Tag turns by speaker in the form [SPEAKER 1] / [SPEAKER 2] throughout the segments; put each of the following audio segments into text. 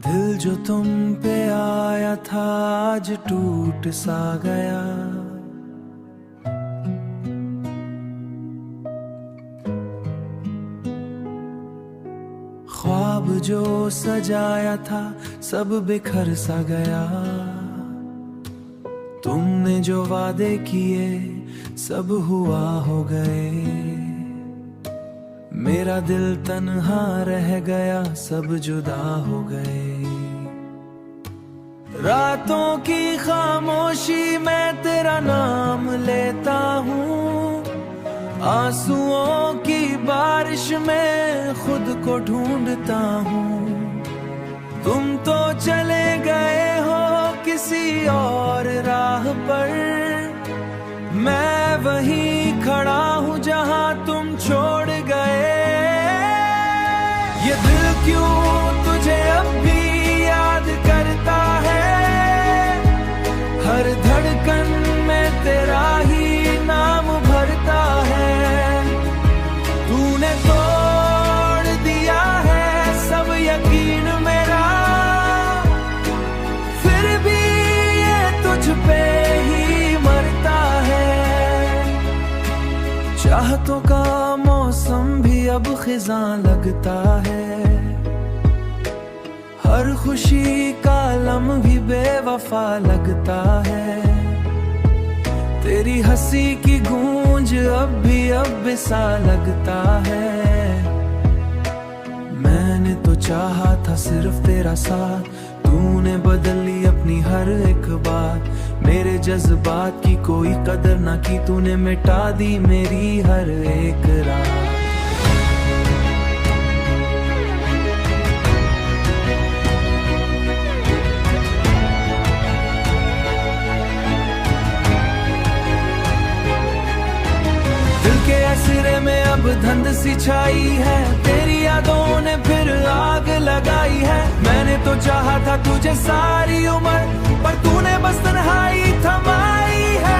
[SPEAKER 1] दिल जो तुम पे आया था आज टूट सा गया। ख्वाब जो सजाया था सब बिखर सा गया। तुमने जो वादे किए सब हुआ हो गए। मेरा दिल तन्हा रह गया सब जुदा हो गए। रातों की खामोशी में तेरा नाम लेता हूँ। आंसुओं की बारिश में खुद को ढूंढता हूँ। तुम तो चले गए हो किसी और राह पर। मैं वहीं खड़ा हूँ जहाँ तुम छोड़ गए। ये दिल क्यों तुझे अब भी याद करता है। हर धड़कन में तेरा ही नाम भरता है। तूने तोड़ दिया है सब यकीन मेरा। फिर भी ये तुझ पे ही मरता है। चाहतों का मौसम भी अब खिज़ां लगता है। हर खुशी का लम भी बेवफा लगता है। तेरी हंसी की गूंज अब सा लगता है। मैंने तो चाहा था सिर्फ तेरा साथ। तूने बदली अपनी हर एक बात। मेरे जज्बात की कोई कदर ना की। तूने मिटा दी मेरी हर एक रात। दिल के असरे में अब धुंध सी छाई है। तेरी यादों ने फिर आग लगाई है। मैंने तो चाहा था तुझे सारी उम्र पर तूने बस तन्हाई थमाई है।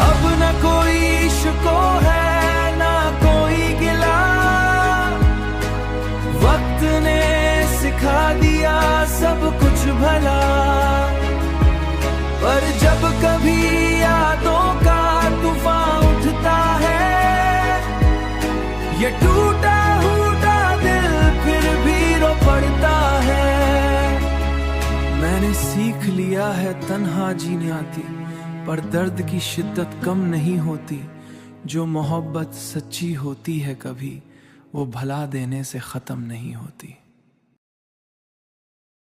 [SPEAKER 1] अब न कोई शिको है ना कोई गिला। वक्त ने सिखा दिया सब कुछ भला। पर जब कभी यादों का तूफान उठता है। ये टूटा हुआ दिल फिर भी रो पड़ता है। मैंने सीख लिया है तन्हा जीने आती। पर दर्द की शिद्दत कम नहीं होती। जो मोहब्बत सच्ची होती है कभी वो भला देने से खत्म नहीं होती।